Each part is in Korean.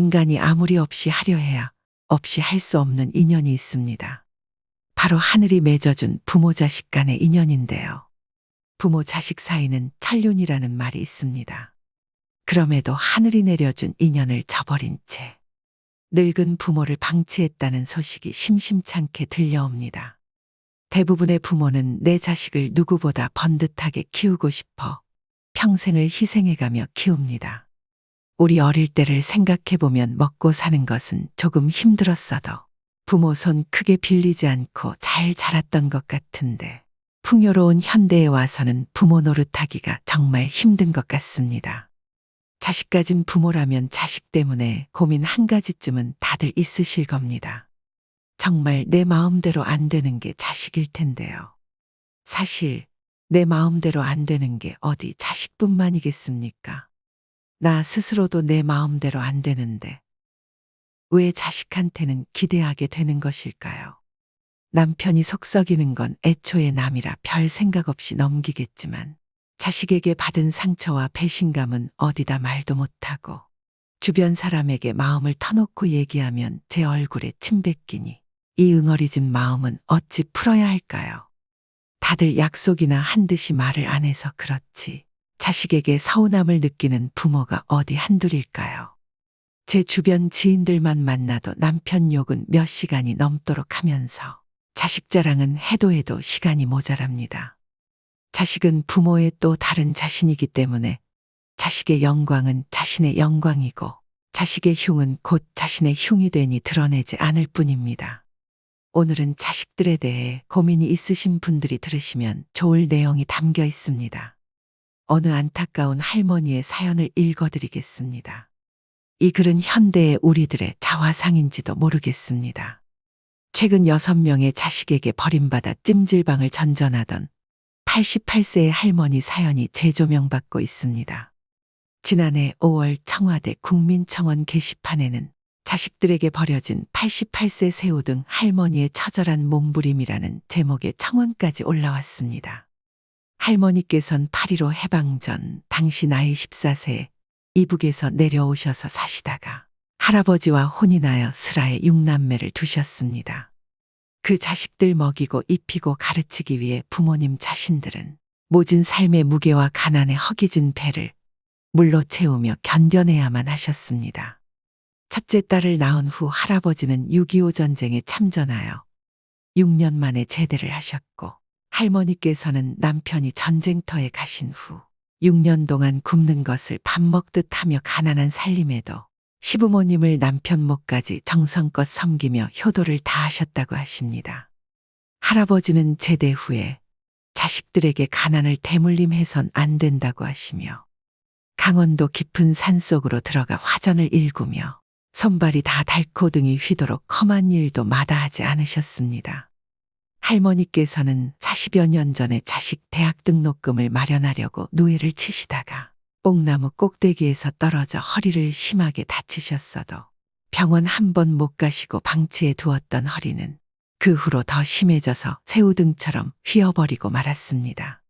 인간이 아무리 없이 하려 해야 없이 할 수 없는 인연이 있습니다. 바로 하늘이 맺어준 부모 자식 간의 인연인데요. 부모 자식 사이는 천륜이라는 말이 있습니다. 그럼에도 하늘이 내려준 인연을 저버린 채 늙은 부모를 방치했다는 소식이 심심찮게 들려옵니다. 대부분의 부모는 내 자식을 누구보다 번듯하게 키우고 싶어 평생을 희생해가며 키웁니다. 우리 어릴 때를 생각해보면 먹고 사는 것은 조금 힘들었어도 부모 손 크게 빌리지 않고 잘 자랐던 것 같은데 풍요로운 현대에 와서는 부모 노릇하기가 정말 힘든 것 같습니다. 자식 가진 부모라면 자식 때문에 고민 한 가지쯤은 다들 있으실 겁니다. 정말 내 마음대로 안 되는 게 자식일 텐데요. 사실 내 마음대로 안 되는 게 어디 자식뿐만이겠습니까? 나 스스로도 내 마음대로 안 되는데 왜 자식한테는 기대하게 되는 것일까요? 남편이 속 썩이는 건 애초에 남이라 별 생각 없이 넘기겠지만 자식에게 받은 상처와 배신감은 어디다 말도 못하고 주변 사람에게 마음을 터놓고 얘기하면 제 얼굴에 침 뱉기니 이 응어리진 마음은 어찌 풀어야 할까요? 다들 약속이나 한 듯이 말을 안 해서 그렇지 자식에게 서운함을 느끼는 부모가 어디 한둘일까요? 제 주변 지인들만 만나도 남편 욕은 몇 시간이 넘도록 하면서 자식 자랑은 해도 해도 시간이 모자랍니다. 자식은 부모의 또 다른 자신이기 때문에 자식의 영광은 자신의 영광이고 자식의 흉은 곧 자신의 흉이 되니 드러내지 않을 뿐입니다. 오늘은 자식들에 대해 고민이 있으신 분들이 들으시면 좋을 내용이 담겨 있습니다. 어느 안타까운 할머니의 사연을 읽어드리겠습니다. 이 글은 현대의 우리들의 자화상인지도 모르겠습니다. 최근 6명의 자식에게 버림받아 찜질방을 전전하던 88세의 할머니 사연이 재조명받고 있습니다. 지난해 5월 청와대 국민청원 게시판에는 자식들에게 버려진 88세 새우 등 할머니의 처절한 몸부림이라는 제목의 청원까지 올라왔습니다. 할머니께선 8.15 해방 전 당시 나이 14세에 이북에서 내려오셔서 사시다가 할아버지와 혼이 나여 슬하에 6남매를 두셨습니다. 그 자식들 먹이고 입히고 가르치기 위해 부모님 자신들은 모진 삶의 무게와 가난의 허기진 배를 물로 채우며 견뎌내야만 하셨습니다. 첫째 딸을 낳은 후 할아버지는 6.25 전쟁에 참전하여 6년 만에 제대를 하셨고 할머니께서는 남편이 전쟁터에 가신 후 6년 동안 굶는 것을 밥 먹듯 하며 가난한 살림에도 시부모님을 남편 목까지 정성껏 섬기며 효도를 다하셨다고 하십니다. 할아버지는 제대 후에 자식들에게 가난을 대물림해선 안 된다고 하시며 강원도 깊은 산속으로 들어가 화전을 일구며 손발이 다 닳고 등이 휘도록 험한 일도 마다하지 않으셨습니다. 할머니께서는 40여 년 전에 자식 대학 등록금을 마련하려고 누에를 치시다가 뽕나무 꼭대기에서 떨어져 허리를 심하게 다치셨어도 병원 한 번 못 가시고 방치해 두었던 허리는 그 후로 더 심해져서 새우등처럼 휘어버리고 말았습니다.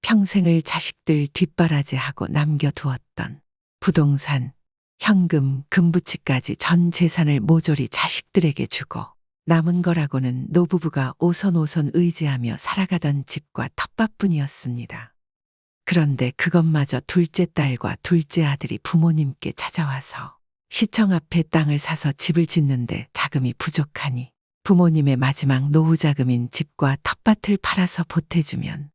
평생을 자식들 뒷바라지하고 남겨두었던 부동산, 현금, 금부치까지 전 재산을 모조리 자식들에게 주고 남은 거라고는 노부부가 오손오손 의지하며 살아가던 집과 텃밭뿐이었습니다. 그런데 그것마저 둘째 딸과 둘째 아들이 부모님께 찾아와서 시청 앞에 땅을 사서 집을 짓는데 자금이 부족하니 부모님의 마지막 노후 자금인 집과 텃밭을 팔아서 보태주면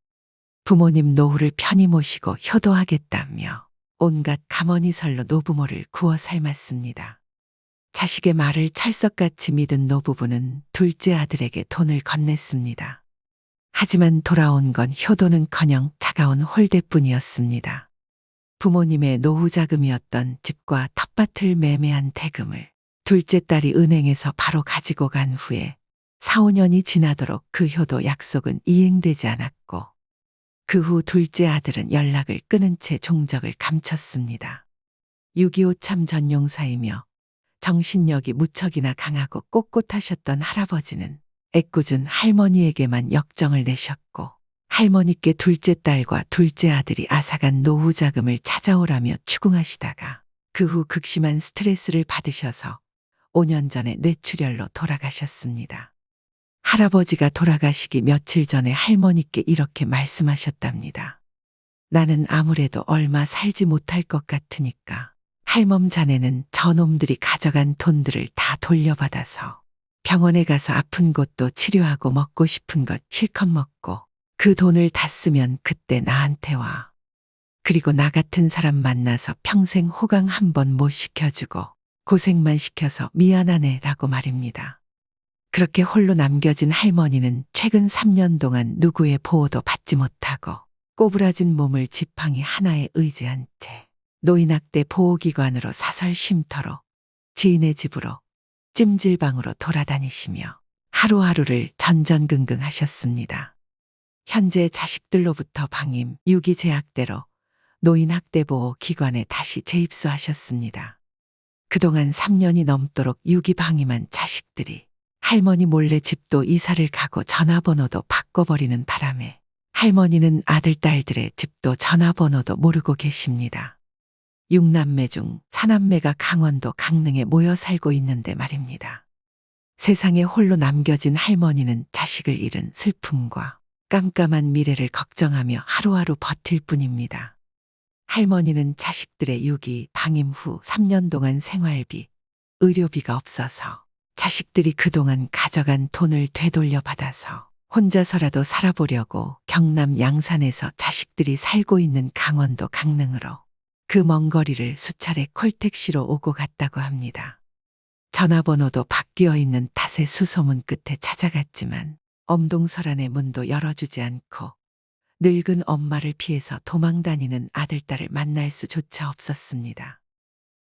부모님 노후를 편히 모시고 효도하겠다며 온갖 가머니설로 노부모를 구워 삶았습니다. 자식의 말을 찰석같이 믿은 노부부는 둘째 아들에게 돈을 건넸습니다. 하지만 돌아온 건 효도는커녕 차가운 홀대뿐이었습니다. 부모님의 노후 자금이었던 집과 텃밭을 매매한 대금을 둘째 딸이 은행에서 바로 가지고 간 후에 4, 5년이 지나도록 그 효도 약속은 이행되지 않았고 그 후 둘째 아들은 연락을 끊은 채 종적을 감췄습니다. 6.25 참 전용사이며 정신력이 무척이나 강하고 꼿꼿하셨던 할아버지는 애꿎은 할머니에게만 역정을 내셨고 할머니께 둘째 딸과 둘째 아들이 앗아간 노후 자금을 찾아오라며 추궁하시다가 그 후 극심한 스트레스를 받으셔서 5년 전에 뇌출혈로 돌아가셨습니다. 할아버지가 돌아가시기 며칠 전에 할머니께 이렇게 말씀하셨답니다. 나는 아무래도 얼마 살지 못할 것 같으니까 할멈 자네는 저놈들이 가져간 돈들을 다 돌려받아서 병원에 가서 아픈 곳도 치료하고 먹고 싶은 것 실컷 먹고 그 돈을 다 쓰면 그때 나한테 와. 그리고 나 같은 사람 만나서 평생 호강 한 번 못 시켜주고 고생만 시켜서 미안하네 라고 말입니다. 그렇게 홀로 남겨진 할머니는 최근 3년 동안 누구의 보호도 받지 못하고 꼬부라진 몸을 지팡이 하나에 의지한 채 노인학대 보호기관으로 사설 쉼터로 지인의 집으로 찜질방으로 돌아다니시며 하루하루를 전전긍긍하셨습니다. 현재 자식들로부터 방임, 유기제약대로 노인학대보호기관에 다시 재입소하셨습니다. 그동안 3년이 넘도록 유기방임한 자식들이 할머니 몰래 집도 이사를 가고 전화번호도 바꿔버리는 바람에 할머니는 아들, 딸들의 집도 전화번호도 모르고 계십니다. 6남매 중 4남매가 강원도 강릉에 모여 살고 있는데 말입니다. 세상에 홀로 남겨진 할머니는 자식을 잃은 슬픔과 깜깜한 미래를 걱정하며 하루하루 버틸 뿐입니다. 할머니는 자식들의 유기, 방임 후 3년 동안 생활비, 의료비가 없어서 자식들이 그동안 가져간 돈을 되돌려 받아서 혼자서라도 살아보려고 경남 양산에서 자식들이 살고 있는 강원도 강릉으로 그 먼 거리를 수차례 콜택시로 오고 갔다고 합니다. 전화번호도 바뀌어 있는 탓에 수소문 끝에 찾아갔지만 엄동설안의 문도 열어주지 않고 늙은 엄마를 피해서 도망다니는 아들, 딸을 만날 수조차 없었습니다.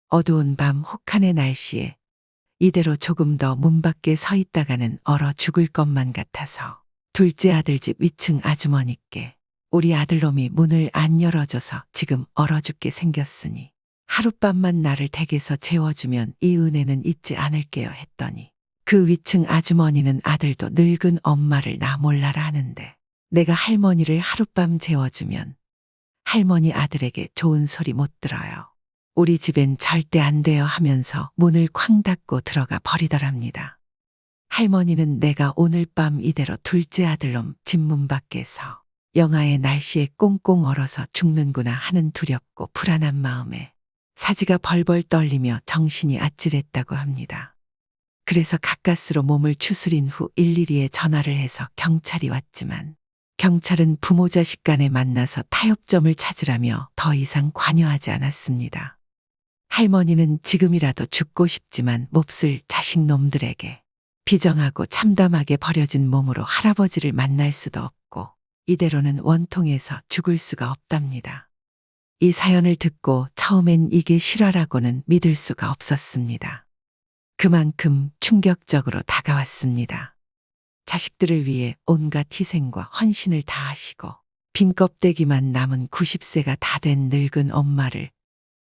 어두운 밤 혹한의 날씨에 이대로 조금 더 문 밖에 서 있다가는 얼어 죽을 것만 같아서 둘째 아들 집 위층 아주머니께 우리 아들놈이 문을 안 열어줘서 지금 얼어 죽게 생겼으니 하룻밤만 나를 댁에서 재워주면 이 은혜는 잊지 않을게요 했더니 그 위층 아주머니는 아들도 늙은 엄마를 나 몰라라 하는데 내가 할머니를 하룻밤 재워주면 할머니 아들에게 좋은 소리 못 들어요. 우리 집엔 절대 안 돼요 하면서 문을 쾅 닫고 들어가 버리더랍니다. 할머니는 내가 오늘 밤 이대로 둘째 아들놈 집 문 밖에서 영하의 날씨에 꽁꽁 얼어서 죽는구나 하는 두렵고 불안한 마음에 사지가 벌벌 떨리며 정신이 아찔했다고 합니다. 그래서 가까스로 몸을 추스린 후 112에 전화를 해서 경찰이 왔지만 경찰은 부모 자식 간에 만나서 타협점을 찾으라며 더 이상 관여하지 않았습니다. 할머니는 지금이라도 죽고 싶지만 몹쓸 자식놈들에게 비정하고 참담하게 버려진 몸으로 할아버지를 만날 수도 없고 이대로는 원통해서 죽을 수가 없답니다. 이 사연을 듣고 처음엔 이게 실화라고는 믿을 수가 없었습니다. 그만큼 충격적으로 다가왔습니다. 자식들을 위해 온갖 희생과 헌신을 다하시고 빈 껍데기만 남은 90세가 다 된 늙은 엄마를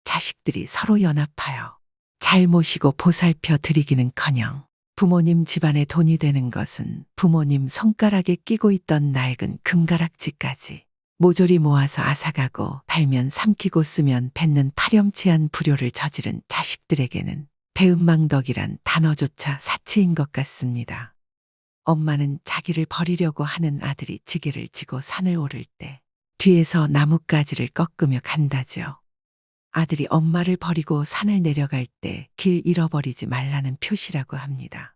자식들이 서로 연합하여 잘 모시고 보살펴 드리기는커녕 부모님 집안에 돈이 되는 것은 부모님 손가락에 끼고 있던 낡은 금가락지까지 모조리 모아서 앗아가고 달면 삼키고 쓰면 뱉는 파렴치한 불효를 저지른 자식들에게는 배은망덕이란 단어조차 사치인 것 같습니다. 엄마는 자기를 버리려고 하는 아들이 지게를 지고 산을 오를 때 뒤에서 나뭇가지를 꺾으며 간다죠. 아들이 엄마를 버리고 산을 내려갈 때 길 잃어버리지 말라는 표시라고 합니다.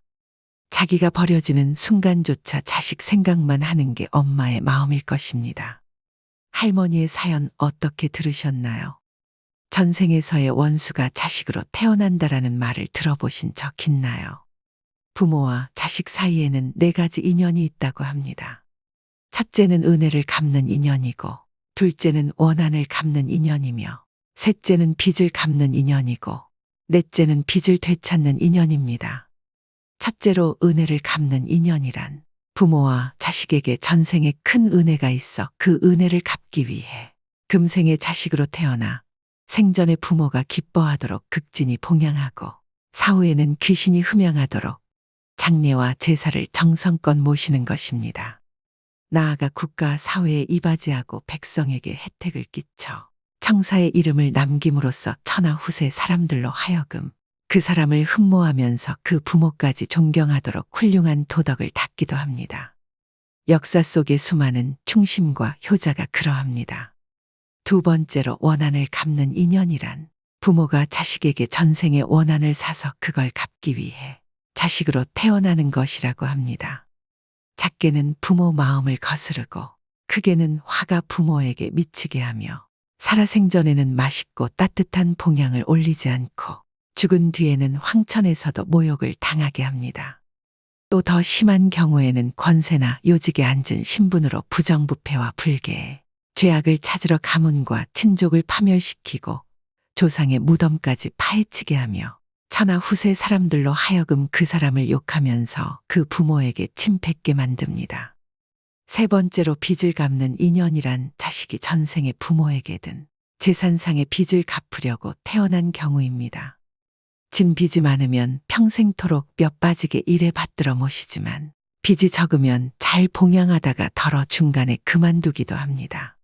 자기가 버려지는 순간조차 자식 생각만 하는 게 엄마의 마음일 것입니다. 할머니의 사연 어떻게 들으셨나요? 전생에서의 원수가 자식으로 태어난다라는 말을 들어보신 적 있나요? 부모와 자식 사이에는 4가지 인연이 있다고 합니다. 첫째는 은혜를 갚는 인연이고, 둘째는 원한을 갚는 인연이며, 셋째는 빚을 갚는 인연이고, 넷째는 빚을 되찾는 인연입니다. 첫째로 은혜를 갚는 인연이란 부모와 자식에게 전생에 큰 은혜가 있어 그 은혜를 갚기 위해 금생의 자식으로 태어나 생전에 부모가 기뻐하도록 극진히 봉양하고 사후에는 귀신이 흠양하도록 장례와 제사를 정성껏 모시는 것입니다. 나아가 국가 사회에 이바지하고 백성에게 혜택을 끼쳐 청사의 이름을 남김으로써 천하 후세 사람들로 하여금 그 사람을 흠모하면서 그 부모까지 존경하도록 훌륭한 도덕을 닦기도 합니다. 역사 속의 수많은 충심과 효자가 그러합니다. 두 번째로 원한을 갚는 인연이란 부모가 자식에게 전생의 원한을 사서 그걸 갚기 위해 자식으로 태어나는 것이라고 합니다. 작게는 부모 마음을 거스르고 크게는 화가 부모에게 미치게 하며 살아생전에는 맛있고 따뜻한 봉양을 올리지 않고 죽은 뒤에는 황천에서도 모욕을 당하게 합니다. 또 더 심한 경우에는 권세나 요직에 앉은 신분으로 부정부패와 불계에 죄악을 찾으러 가문과 친족을 파멸시키고 조상의 무덤까지 파헤치게 하며 천하 후세 사람들로 하여금 그 사람을 욕하면서 그 부모에게 침 뱉게 만듭니다. 세 번째로 빚을 갚는 인연이란 자식이 전생의 부모에게든 재산상의 빚을 갚으려고 태어난 경우입니다. 진 빚이 많으면 평생토록 뼈 빠지게 일에 받들어 모시지만 빚이 적으면 잘 봉양하다가 덜어 중간에 그만두기도 합니다.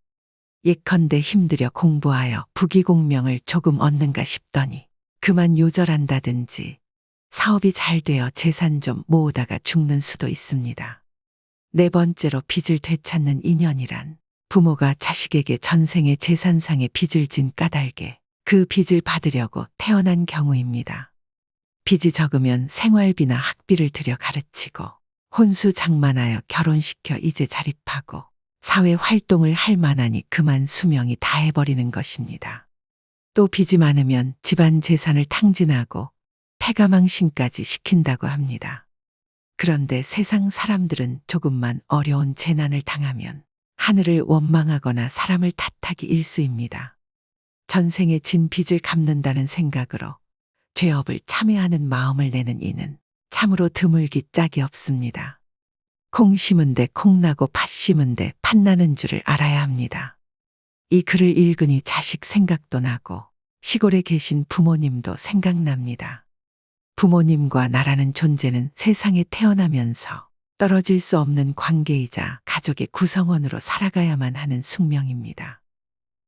예컨대 힘들여 공부하여 부귀공명을 조금 얻는가 싶더니 그만 요절한다든지 사업이 잘 되어 재산 좀 모으다가 죽는 수도 있습니다. 네 번째로 빚을 되찾는 인연이란 부모가 자식에게 전생의 재산상의 빚을 진 까닭에 그 빚을 받으려고 태어난 경우입니다. 빚이 적으면 생활비나 학비를 들여 가르치고 혼수 장만하여 결혼시켜 이제 자립하고 사회 활동을 할 만하니 그만 수명이 다해버리는 것입니다. 또 빚이 많으면 집안 재산을 탕진하고 폐가망신까지 시킨다고 합니다. 그런데 세상 사람들은 조금만 어려운 재난을 당하면 하늘을 원망하거나 사람을 탓하기 일쑤입니다. 전생에 진 빚을 갚는다는 생각으로 죄업을 참회하는 마음을 내는 이는 참으로 드물기 짝이 없습니다. 콩 심은데 콩 나고 팥 심은데 팥 나는 줄을 알아야 합니다. 이 글을 읽으니 자식 생각도 나고 시골에 계신 부모님도 생각납니다. 부모님과 나라는 존재는 세상에 태어나면서 떨어질 수 없는 관계이자 가족의 구성원으로 살아가야만 하는 숙명입니다.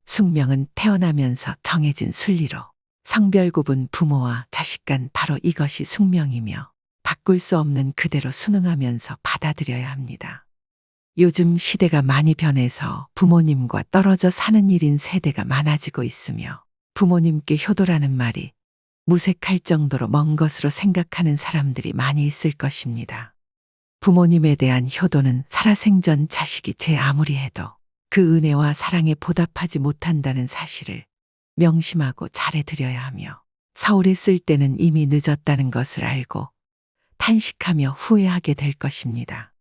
숙명은 태어나면서 정해진 순리로 성별 구분 부모와 자식 간 바로 이것이 숙명이며 바꿀 수 없는 그대로 순응하면서 받아들여야 합니다. 요즘 시대가 많이 변해서 부모님과 떨어져 사는 일인 세대가 많아지고 있으며 부모님께 효도라는 말이 무색할 정도로 먼 것으로 생각하는 사람들이 많이 있을 것입니다. 부모님에 대한 효도는 살아생전 자식이 제 아무리 해도 그 은혜와 사랑에 보답하지 못한다는 사실을 명심하고 잘해드려야 하며 서울에 쓸 때는 이미 늦었다는 것을 알고 탄식하며 후회하게 될 것입니다.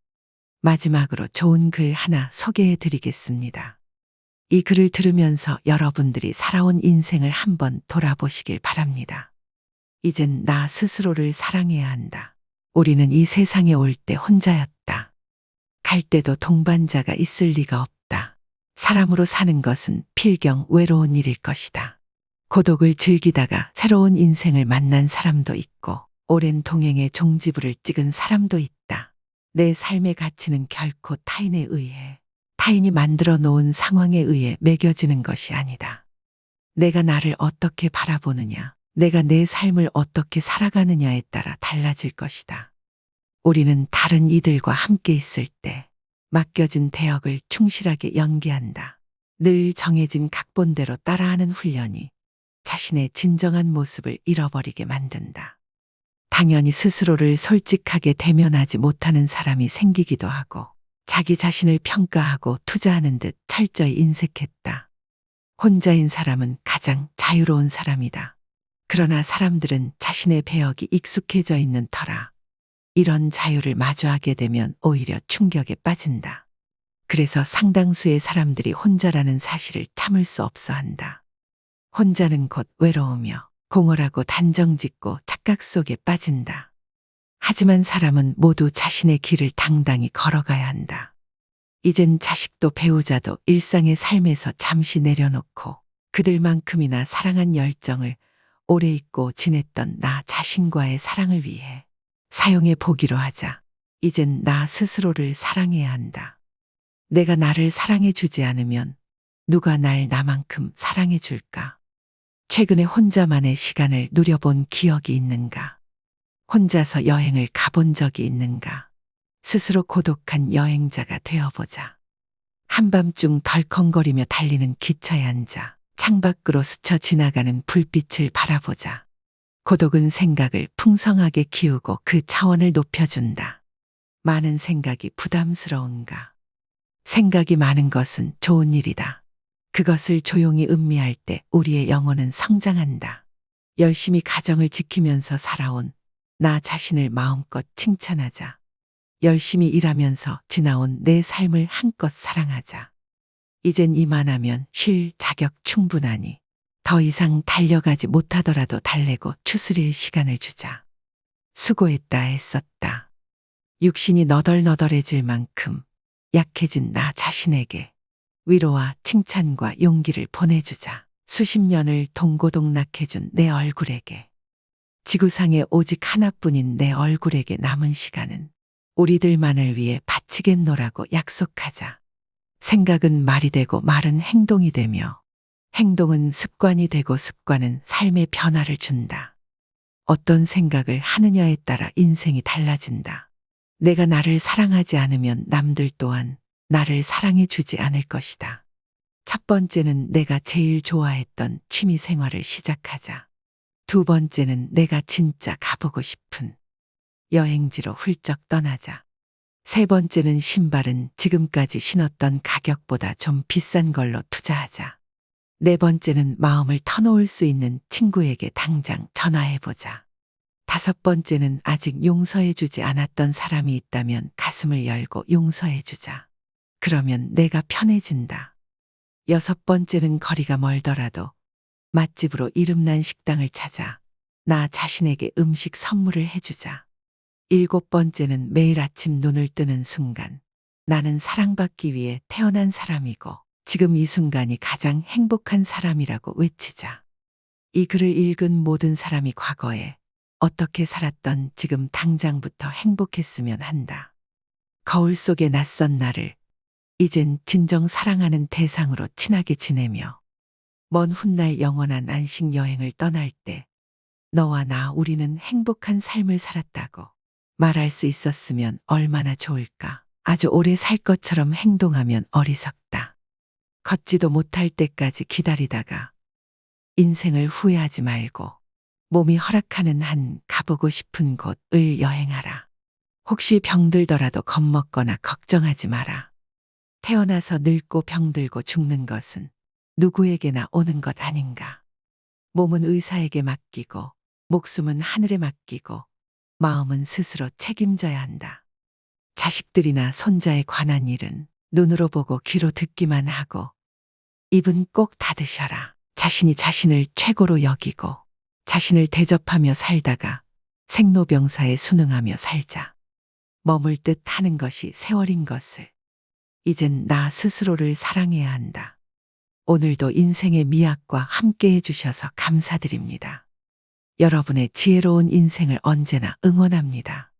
마지막으로 좋은 글 하나 소개해 드리겠습니다. 이 글을 들으면서 여러분들이 살아온 인생을 한번 돌아보시길 바랍니다. 이젠 나 스스로를 사랑해야 한다. 우리는 이 세상에 올 때 혼자였다. 갈 때도 동반자가 있을 리가 없다. 사람으로 사는 것은 필경 외로운 일일 것이다. 고독을 즐기다가 새로운 인생을 만난 사람도 있고 오랜 동행의 종지부를 찍은 사람도 있다. 내 삶의 가치는 결코 타인에 의해 타인이 만들어 놓은 상황에 의해 매겨지는 것이 아니다. 내가 나를 어떻게 바라보느냐, 내가 내 삶을 어떻게 살아가느냐에 따라 달라질 것이다. 우리는 다른 이들과 함께 있을 때 맡겨진 대역을 충실하게 연기한다. 늘 정해진 각본대로 따라하는 훈련이 자신의 진정한 모습을 잃어버리게 만든다. 당연히 스스로를 솔직하게 대면하지 못하는 사람이 생기기도 하고 자기 자신을 평가하고 투자하는 듯 철저히 인색했다. 혼자인 사람은 가장 자유로운 사람이다. 그러나 사람들은 자신의 배역이 익숙해져 있는 터라 이런 자유를 마주하게 되면 오히려 충격에 빠진다. 그래서 상당수의 사람들이 혼자라는 사실을 참을 수 없어 한다. 혼자는 곧 외로우며 공허하고 단정짓고 착각 속에 빠진다. 하지만 사람은 모두 자신의 길을 당당히 걸어가야 한다. 이젠 자식도 배우자도 일상의 삶에서 잠시 내려놓고 그들만큼이나 사랑한 열정을 오래 잊고 지냈던 나 자신과의 사랑을 위해 사용해 보기로 하자. 이젠 나 스스로를 사랑해야 한다. 내가 나를 사랑해 주지 않으면 누가 날 나만큼 사랑해 줄까? 최근에 혼자만의 시간을 누려본 기억이 있는가? 혼자서 여행을 가본 적이 있는가? 스스로 고독한 여행자가 되어보자. 한밤중 덜컹거리며 달리는 기차에 앉아 창밖으로 스쳐 지나가는 불빛을 바라보자. 고독은 생각을 풍성하게 키우고 그 차원을 높여준다. 많은 생각이 부담스러운가? 생각이 많은 것은 좋은 일이다. 그것을 조용히 음미할 때 우리의 영혼은 성장한다. 열심히 가정을 지키면서 살아온 나 자신을 마음껏 칭찬하자. 열심히 일하면서 지나온 내 삶을 한껏 사랑하자. 이젠 이만하면 쉴 자격 충분하니 더 이상 달려가지 못하더라도 달래고 추스릴 시간을 주자. 수고했다 애썼다. 육신이 너덜너덜해질 만큼 약해진 나 자신에게 위로와 칭찬과 용기를 보내주자. 수십 년을 동고동락해준 내 얼굴에게, 지구상에 오직 하나뿐인 내 얼굴에게 남은 시간은 우리들만을 위해 바치겠노라고 약속하자. 생각은 말이 되고 말은 행동이 되며 행동은 습관이 되고 습관은 삶의 변화를 준다. 어떤 생각을 하느냐에 따라 인생이 달라진다. 내가 나를 사랑하지 않으면 남들 또한 나를 사랑해 주지 않을 것이다. 첫 번째는 내가 제일 좋아했던 취미 생활을 시작하자. 두 번째는 내가 진짜 가보고 싶은 여행지로 훌쩍 떠나자. 세 번째는 신발은 지금까지 신었던 가격보다 좀 비싼 걸로 투자하자. 네 번째는 마음을 터놓을 수 있는 친구에게 당장 전화해보자. 다섯 번째는 아직 용서해주지 않았던 사람이 있다면 가슴을 열고 용서해주자. 그러면 내가 편해진다. 여섯 번째는 거리가 멀더라도 맛집으로 이름난 식당을 찾아 나 자신에게 음식 선물을 해주자. 일곱 번째는 매일 아침 눈을 뜨는 순간 나는 사랑받기 위해 태어난 사람이고 지금 이 순간이 가장 행복한 사람이라고 외치자. 이 글을 읽은 모든 사람이 과거에 어떻게 살았던 지금 당장부터 행복했으면 한다. 거울 속의 낯선 나를 이젠 진정 사랑하는 대상으로 친하게 지내며 먼 훗날 영원한 안식 여행을 떠날 때 너와 나 우리는 행복한 삶을 살았다고 말할 수 있었으면 얼마나 좋을까. 아주 오래 살 것처럼 행동하면 어리석다. 걷지도 못할 때까지 기다리다가 인생을 후회하지 말고 몸이 허락하는 한 가보고 싶은 곳을 여행하라. 혹시 병들더라도 겁먹거나 걱정하지 마라. 태어나서 늙고 병들고 죽는 것은 누구에게나 오는 것 아닌가. 몸은 의사에게 맡기고 목숨은 하늘에 맡기고 마음은 스스로 책임져야 한다. 자식들이나 손자에 관한 일은 눈으로 보고 귀로 듣기만 하고 입은 꼭 닫으셔라. 자신이 자신을 최고로 여기고 자신을 대접하며 살다가 생로병사에 순응하며 살자. 머물 듯 하는 것이 세월인 것을 이젠 나 스스로를 사랑해야 한다. 오늘도 인생의 미학과 함께 해주셔서 감사드립니다. 여러분의 지혜로운 인생을 언제나 응원합니다.